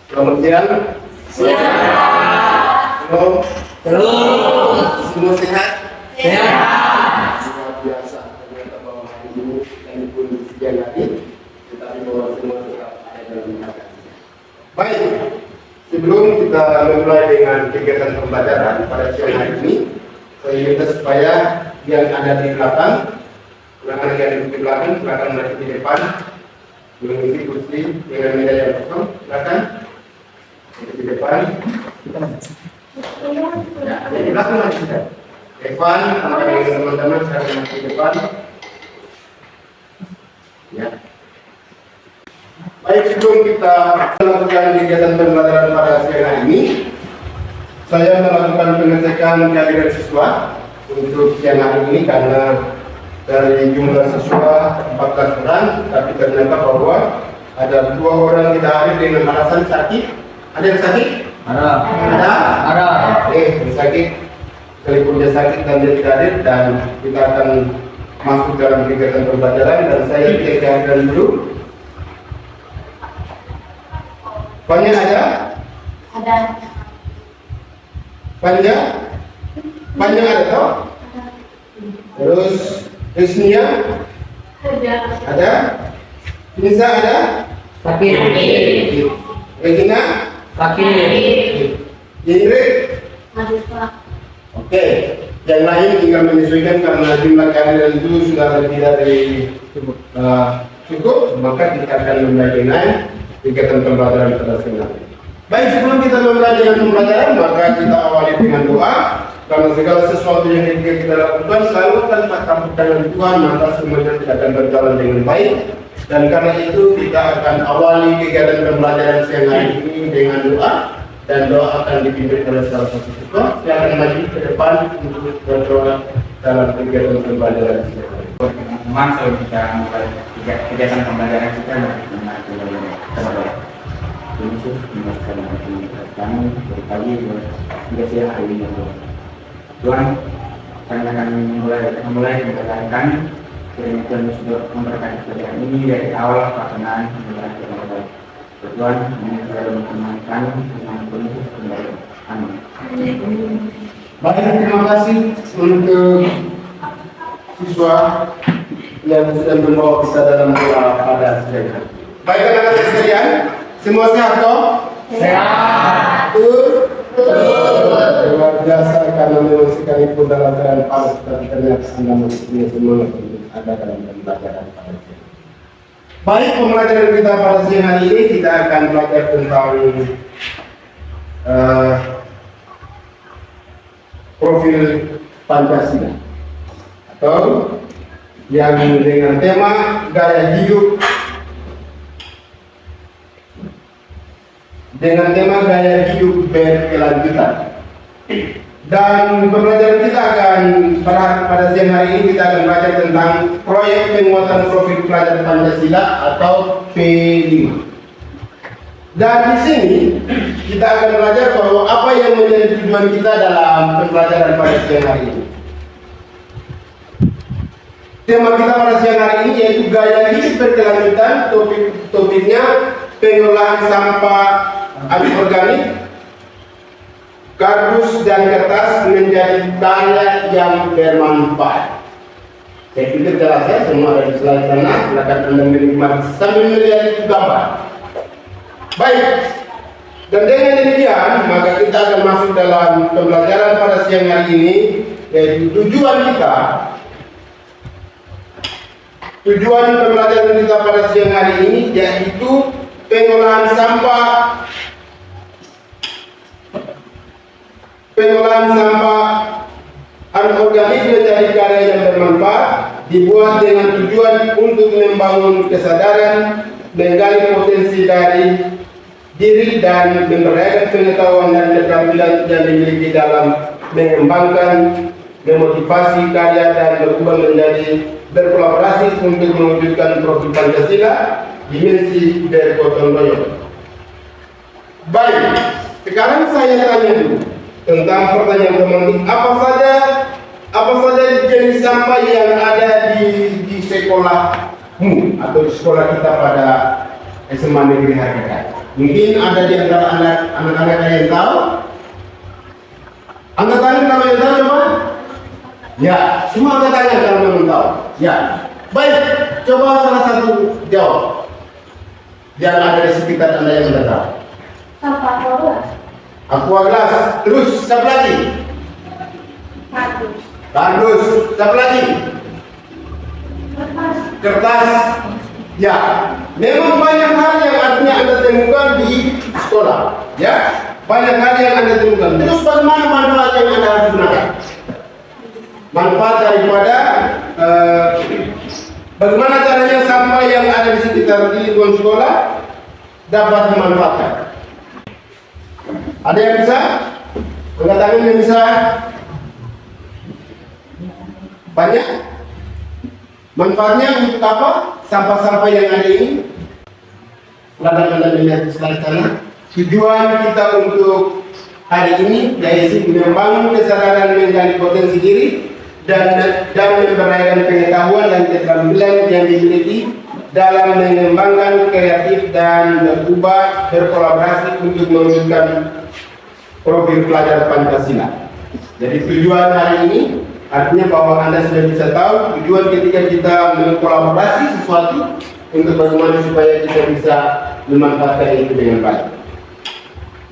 Selamat siang. Halo. Semua sehat? Luar biasa. Ternyata bahwa hari ini kami pun siang hari, tetapi bahwa semua tetap ada dalam keadaan. Baik. Sebelum kita memulai dengan kegiatan pembelajaran pada siang hari ini, saya minta supaya yang ada di belakang, silakan yang di belakang, silakan maju di depan, mengisi kursi dengan meja yang kosong, silakan di depan. Ya, ada di belakang lagi. Depan, dengan teman-teman silakan maju di depan. Ya. Baik, sebelum kita melakukan kegiatan pembelajaran pada siang hari ini, saya melakukan pengecekan kehadiran siswa untuk siang hari ini karena dari jumlah siswa 14 orang, tapi ternyata bahwa ada 2 orang tidak hadir dengan alasan sakit. Ada yang sakit? Ada. Yang sakit, sekalipun dia sakit dan dia tidak hadir, dan kita akan masuk dalam kegiatan pembelajaran. Dan saya cek kehadiran dulu. Panjang ada? Ada. Panjang ada toh? Terus Riznia? Ada. Nisa ada? Sakit. Regina? Sakit. Indri? Ada. Yang lain tinggal menyesuaikan karena jumlah kehadiran itu sudah lebih dari cukup, maka kita akan memulai dengan kegiatan pembelajaran pada siang hari. Baik, sebelum kita memulai dengan pembelajaran, maka kita awali dengan doa. Karena segala sesuatu yang kita lakukan selalu tanpa campur tangan Tuhan, maka semuanya tidak akan berjalan dengan baik. Dan karena itu kita akan awali kegiatan pembelajaran siang hari ini dengan doa, dan doa akan dipimpin oleh salah satu siswa. Saya akan maju ke depan untuk berdoa dalam kegiatan pembelajaran siang hari. Teman-teman, kalau kita mulai kegiatan pembelajaran kita mengenai pembelajaran ini sih menjelaskan kami dari pagi hingga siang hari ini. Tuhan, kami akan memulai pembelajaran kami. Kiranya Tuhan sudah memberkati pelajaran ini dari awal pelaksanaan pembelajaran kita baik. Tuhan, kami selalu menemani kami dengan penuh pembelajaran. Amin. Baik, terima kasih untuk siswa yang sudah membawa kita dalam doa pada siang hari. Baik, anak-anak sekalian, semua sehat toh? Sehat. Luar biasa, karena memang sekalipun dalam keadaan panas, tapi ternyata Anda masih punya semangat untuk ada dalam pembelajaran pada siang hari. Baik, pembelajaran kita pada siang hari ini kita akan belajar tentang profil Pancasila, atau yang dengan tema gaya hidup berkelanjutan. Dan pembelajaran kita akan pada siang hari ini kita akan belajar tentang proyek penguatan profil pelajar Pancasila atau P5. Dan di sini kita akan belajar bahwa apa yang menjadi tujuan kita dalam pembelajaran pada siang hari ini. Tema kita pada siang hari ini yaitu gaya hidup berkelanjutan. Topiknya pengolahan sampah anorganik, kardus dan kertas menjadi karya yang bermanfaat. Saya pikir jelas ya, semua ada di slide sana. Silakan Anda menikmati sambil melihat itu gambar. Baik, dan dengan demikian maka kita akan masuk dalam pembelajaran pada siang hari ini, yaitu tujuan pembelajaran kita pada siang hari ini yaitu pengolahan sampah anorganik menjadi karya yang bermanfaat, dibuat dengan tujuan untuk membangun kesadaran, menggali potensi dari diri dan memperdayakan pengetahuan dan keterampilan yang dimiliki dalam mengembangkan, memotivasi karya dan berkembang menjadi berkolaborasi untuk mewujudkan profil Pancasila dimensi bergotong royong. Baik, sekarang saya tanya dulu tentang pertanyaan teman-teman, apa saja jenis sampah yang ada di sekolahmu atau di sekolah kita pada SMA Negeri Harga. Mungkin ada di antara anak-anak yang tahu. Angkat tangan kalau yang tahu coba. Ya, semua angkat tangan kalau memang tahu. Ya, baik. Coba salah satu jawab yang ada di sekitar Anda yang Anda tahu. Sampah keluar. Aqua gelas. Terus siapa lagi? Kardus. Kardus. Siapa lagi? Kertas. Kertas. Ya, memang banyak hal yang artinya Anda temukan di sekolah. Ya, banyak hal yang Anda temukan. Terus bagaimana manfaat yang Anda harus gunakan? Manfaat daripada bagaimana caranya sampah yang ada di sekitar di lingkungan sekolah dapat dimanfaatkan? Ada yang bisa? Angkat tangan yang bisa? Banyak? Manfaatnya untuk apa? Sampah-sampah yang ada ini? Silakan Anda melihat di slide sana. Tujuan kita untuk hari ini yaitu membangun kesadaran menggali potensi diri dan memperdayakan pengetahuan dan keterampilan yang dimiliki dalam mengembangkan kreatif dan berkolaborasi untuk mewujudkan profil pelajar Pancasila. Jadi tujuan hari ini artinya bahwa Anda sudah bisa tahu tujuan ketika kita mengkolaborasi sesuatu untuk bagaimana supaya kita bisa memanfaatkan itu dengan baik.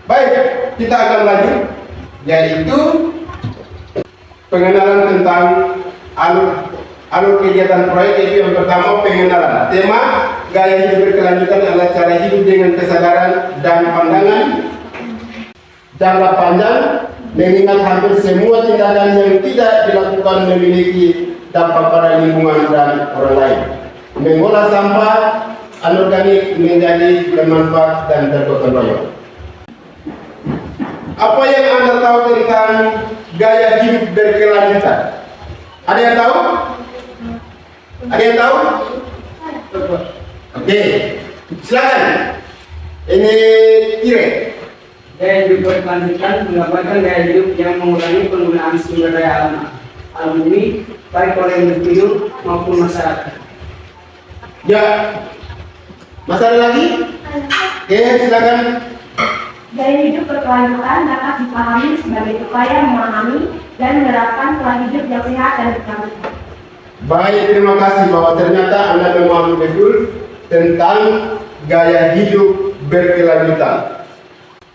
Baik, kita akan lanjut, yaitu pengenalan tentang alur kegiatan proyek. Itu yang pertama, pengenalan. Tema gaya hidup berkelanjutan adalah cara hidup dengan kesadaran dan pandangan jangka panjang, mengingat hampir semua tindakan yang tidak dilakukan memiliki dampak pada lingkungan dan orang lain. Mengolah sampah anorganik menjadi bermanfaat dan bergotong royong. Apa yang Anda tahu tentang gaya hidup berkelanjutan? Ada yang tahu? Ada yang tahu? Oke, silakan. Ini Kire. Gaya hidup berkelanjutan menggambarkan gaya hidup yang mengurangi penggunaan sumber daya alam bumi, baik oleh individu maupun masyarakat. Ya, masalah lagi? Oke, silakan. Gaya hidup berkelanjutan dapat dipahami sebagai upaya memahami dan menerapkan pola hidup yang sehat dan berkelanjutan. Baik, terima kasih bahwa ternyata Anda memahami betul tentang gaya hidup berkelanjutan.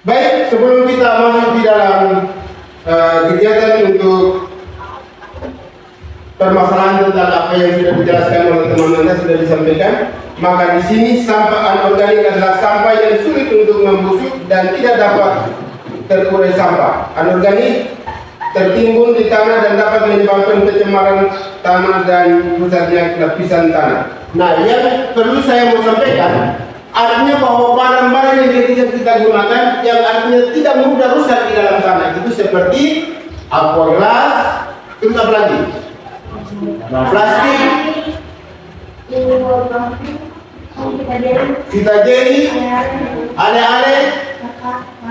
Baik, sebelum kita masuk di dalam kegiatan untuk permasalahan tentang apa yang sudah dijelaskan oleh teman Anda sudah disampaikan, maka di sini sampah anorganik adalah sampah yang sulit untuk membusuk dan tidak dapat terurai sampah. Anorganik tertimbun di tanah dan dapat menyebabkan pencemaran tanah dan rusaknya lapisan tanah. Nah, yang perlu saya mau sampaikan, artinya bahwa barang-barang yang kita gunakan yang artinya tidak mudah rusak di dalam tanah itu seperti aqua gelas, terus apa lagi? Plastik, kita jeli, ale-ale,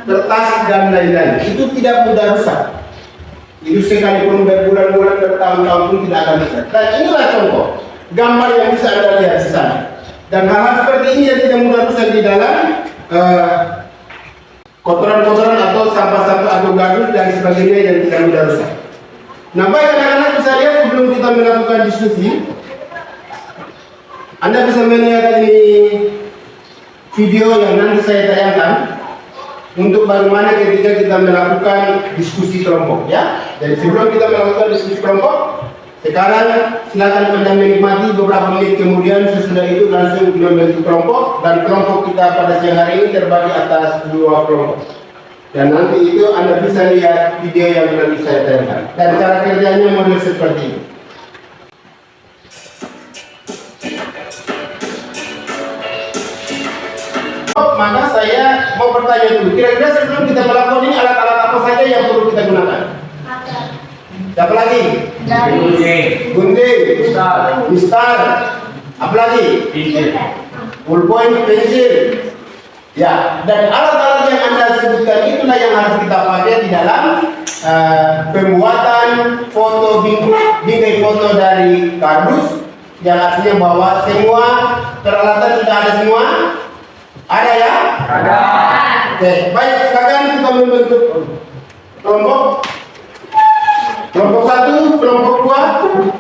kertas dan lain-lain. Itu tidak mudah rusak. Itu sekalipun berbulan-bulan, bertahun-tahun pun tidak akan rusak. Dan inilah contoh gambar yang bisa Anda lihat di sana. Dan hal-hal seperti ini yang tidak mudah rusak di dalam kotoran-kotoran atau sampah-sampah atau gandum dan sebagainya yang tidak mudah rusak. Nah, baik anak-anak bisa lihat sebelum kita melakukan diskusi, Anda bisa melihat ini video yang nanti saya tayangkan untuk bagaimana ketika kita melakukan diskusi kelompok, ya. Jadi sebelum kita melakukan diskusi kelompok, sekarang silakan Anda menikmati beberapa menit kemudian sesudah itu langsung membentuk kelompok, dan kelompok kita pada siang hari ini terbagi atas 2 kelompok. Dan nanti itu Anda bisa lihat video yang nanti saya tayangkan. Dan cara kerjanya model seperti ini. Maka saya mau bertanya dulu, kira-kira sebelum kita melakukan ini alat-alat apa saja yang perlu kita gunakan? Siapa lagi? Gunting, mistar, apa lagi? Ballpoint, pensil. Ya, dan alat-alat yang Anda sebutkan itulah yang harus kita pakai di dalam pembuatan foto bingkai foto dari kardus, yang artinya bahwa semua peralatan sudah ada semua. Ada ya? Ada. Oke, baik, silakan kita membentuk kelompok. Kelompok 1, kelompok 2.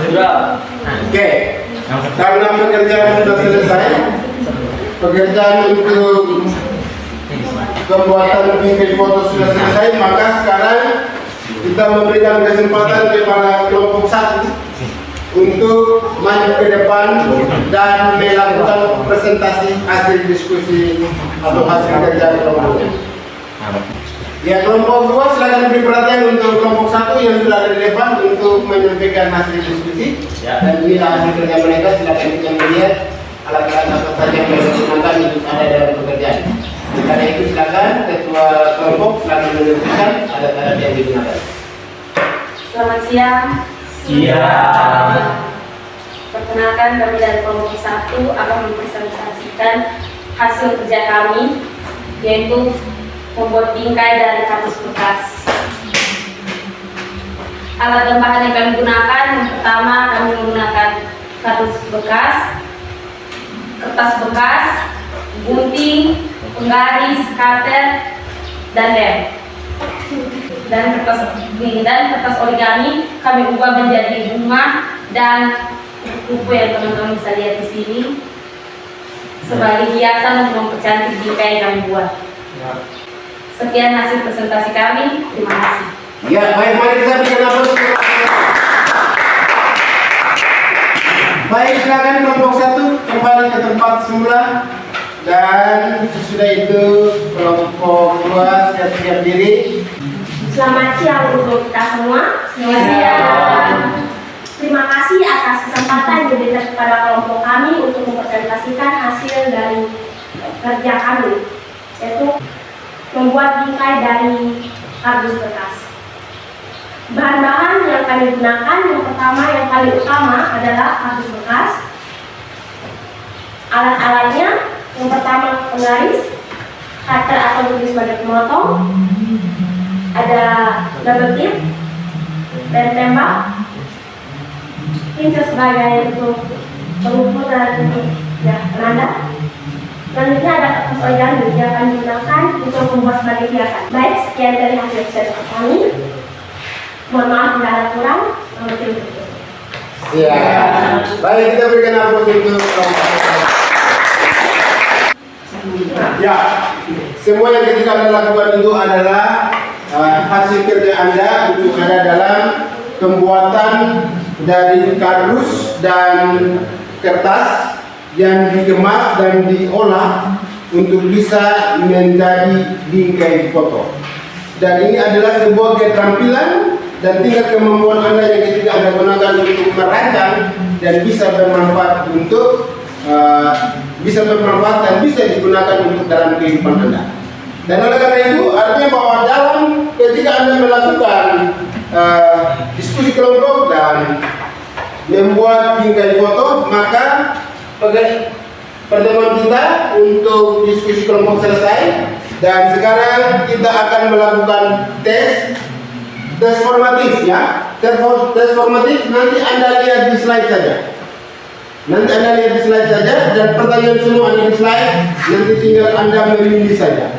Sudah. Oke, karena pekerjaan sudah selesai, pekerjaan untuk pembuatan bingkai foto sudah selesai, maka sekarang kita memberikan kesempatan kepada kelompok 1 untuk maju ke depan dan melakukan presentasi hasil diskusi atau hasil kerja kelompok. Ya, kelompok 2 silakan beri perhatian untuk kelompok 1 yang sudah ada di depan untuk menyampaikan hasil diskusi. Dan inilah hasil kerja mereka. Silakan kita melihat alat-alat apa saja yang digunakan untuk ada dalam pekerjaan. Karena itu silakan ketua kelompok silakan menunjukkan alat-alat yang digunakan. Selamat siang. Siang. Perkenalkan, kami dari kelompok 1 akan mempresentasikan hasil kerja kami, yaitu membuat bingkai dari kardus bekas. Alat dan bahan yang kami gunakan, yang pertama kami menggunakan kardus bekas, kertas bekas, gunting, penggaris, cutter, dan lem. Dan kertas origami kami ubah menjadi bunga dan buku yang teman-teman bisa lihat di sini sebagai hiasan untuk mempercantik bingkai yang kami buat. Sekian hasil presentasi kami. Terima kasih. Ya, baik, mari kita berikan aplaus. Baik, silakan kelompok 1 kembali ke tempat semula. Dan sesudah itu kelompok 2 siap-siap diri. Selamat siang untuk kita semua. Selamat siang. Terima kasih atas kesempatan yang diberikan kepada kelompok kami untuk mempresentasikan hasil dari kerja kami, yaitu membuat bingkai dari kardus bekas. Bahan-bahan yang kami gunakan yang pertama yang paling utama adalah kardus bekas. Alat-alatnya yang pertama penggaris, cutter atau tulis sebagai pemotong, ada double tip, pen tembak, pincel sebagai untuk pengukur dan untuk penanda. Selanjutnya ada kertas origami yang akan digunakan untuk membuat sebagai hiasan. Baik, sekian dari hasil riset kami. Mohon maaf bila ada kurang. Ya, baik, kita berikan aplaus untuk ya, semua yang ketika Anda lakukan itu adalah hasil kerja Anda untuk ada dalam pembuatan dari kardus dan kertas yang dikemas dan diolah untuk bisa menjadi bingkai foto. Dan ini adalah sebuah keterampilan dan tingkat kemampuan Anda yang ketika Anda gunakan untuk merancang dan bisa bermanfaat dan bisa digunakan untuk dalam kehidupan Anda. Dan oleh karena itu artinya bahwa dalam ketika Anda melakukan diskusi kelompok dan membuat bingkai foto, maka pertemuan kita untuk diskusi kelompok selesai dan sekarang kita akan melakukan tes formatif ya. Tes formatif nanti Anda lihat di slide saja. Dan pertanyaan semua ada di slide, nanti tinggal Anda memilih saja.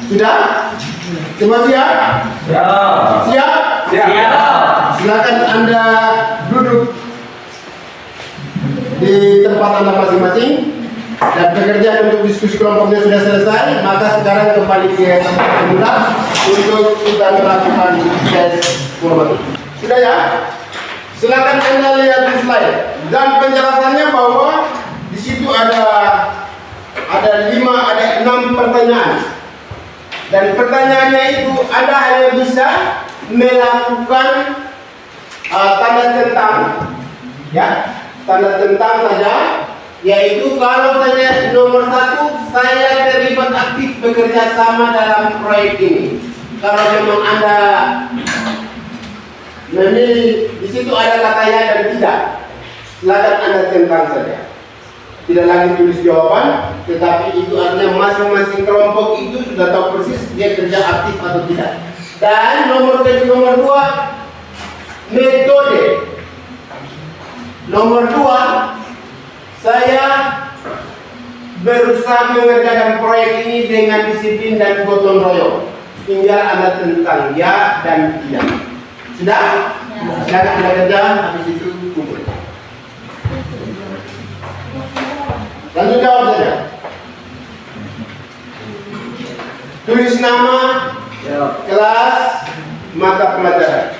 Sudah? Semua siap? Siap? Silakan Anda duduk di tempat Anda masing-masing dan pekerjaan untuk diskusi kelompoknya sudah selesai, maka sekarang kembali ke tempat semula untuk kita melakukan tes formatif. Sudah ya? Silakan Anda lihat di slide dan penjelasannya bahwa di situ ada 6 pertanyaan. Dan pertanyaannya itu Anda hanya bisa melakukan tanda tentang ya. Tanda tentang saja, yaitu kalau saja nomor 1 saya terlibat aktif bekerja sama dalam proyek ini. Kalau memang Anda memilih di situ ada kata ya dan tidak, silakan Anda centang saja. Tidak lagi tulis jawaban, tetapi itu artinya masing-masing kelompok itu sudah tahu persis dia kerja aktif atau tidak. Dan nomor 2 metode. Nomor 2, saya berusaha mengerjakan proyek ini dengan disiplin dan gotong royong. Tinggal Anda tentang ya dan tidak. Sudah? Silakan Anda kerja, habis itu kumpul. Langsung jawab saja. Tulis nama, kelas, mata pelajaran.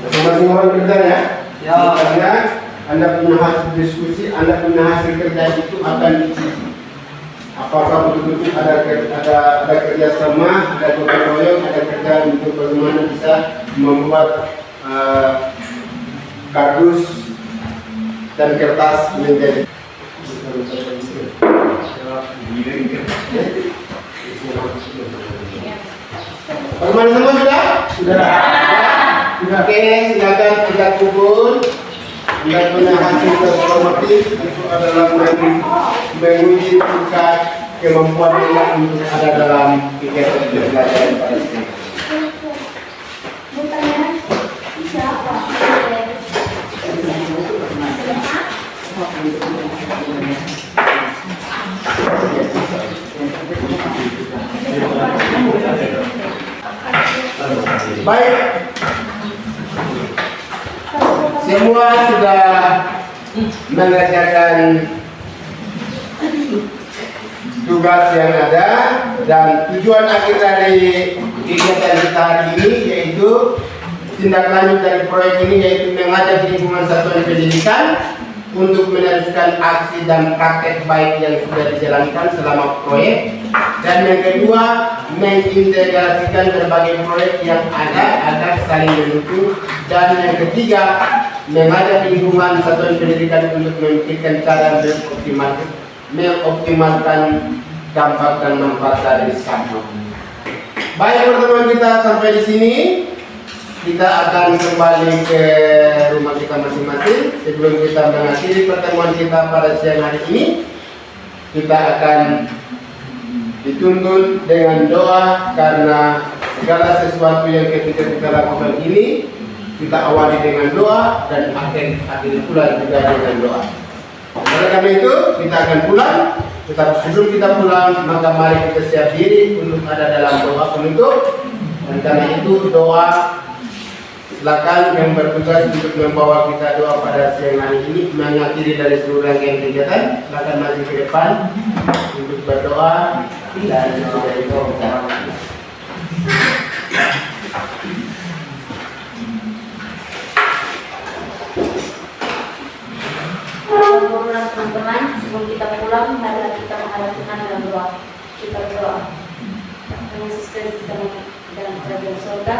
Masing-masing orang kerja ya. Karena Anda punya hasil diskusi, Anda punya hasil kerja itu akan diuji. Apakah betul-betul ada kerja sama, ada gotong royong, ada kerja untuk bagaimana bisa membuat kardus dan kertas menjadi. Bagaimana semua sudah? Sudah. Oke, silakan kita kumpul. Anda punya hasil formatif itu adalah menguji tingkat kemampuan Anda untuk ada dalam kegiatan pelajaran pada sini. Baik, semua sudah mengerjakan tugas yang ada dan tujuan akhir dari kegiatan kita hari ini yaitu tindak lanjut dari proyek ini, yaitu mengajak lingkungan satuan pendidikan untuk meneruskan aksi dan praktek baik yang sudah dijalankan selama proyek, dan yang kedua mengintegrasikan berbagai proyek yang ada agar saling mendukung, dan yang ketiga mengajak lingkungan satuan pendidikan untuk memikirkan cara mengoptimalkan dampak dan manfaat dari sampah. Baik teman-teman, kita sampai di sini. Kita akan kembali ke rumah kita masing-masing. Sebelum kita mengakhiri pertemuan kita pada siang hari ini, kita akan dituntun dengan doa, karena segala sesuatu yang ketika kita lakukan ini kita awali dengan doa dan akhir pula juga dengan doa. Oleh karena itu kita akan pulang. Tetapi sebelum kita pulang, maka mari kita siap diri untuk ada dalam doa penutup. Dan karena itu doa, silakan yang bertugas untuk membawa kita doa pada siang hari ini mengakhiri dari seluruh rangkaian kegiatan. Silakan maju ke depan untuk berdoa dan sudah itu kita. Teman-teman, sebelum kita pulang, marilah kita menghadap Tuhan dalam doa. Kita berdoa. Tuhan Yesus Kristus dalam kerajaan surga,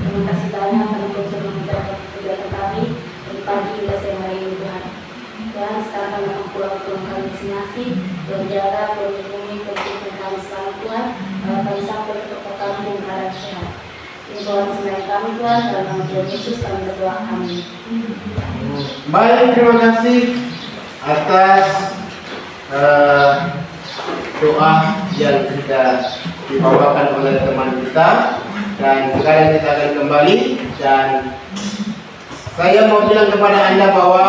terima kasih banyak karena Engkau sudah mengerjakan kegiatan kami dari pagi hingga siang hari ini, Tuhan. Dan sekarang kami akan pulang ke rumah kami masing-masing. Tuhan jaga, Tuhan lindungi, Tuhan kami selalu, Tuhan. Kami sampai ke tempat kami dengan keadaan sehat. Ini Tuhan selain kami, Tuhan, dalam nama Tuhan Yesus kami berdoa. Amin. Baik, terima kasih atas doa yang sudah dibawakan oleh teman kita. Dan sekarang kita akan kembali, dan saya mau bilang kepada Anda bahwa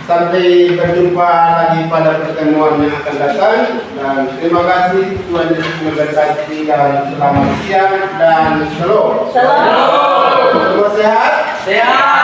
sampai berjumpa lagi pada pertemuan yang akan datang. Dan terima kasih, Tuhan Yesus memberkati, dan selamat siang dan shalom. Shalom. Semua sehat? Sehat.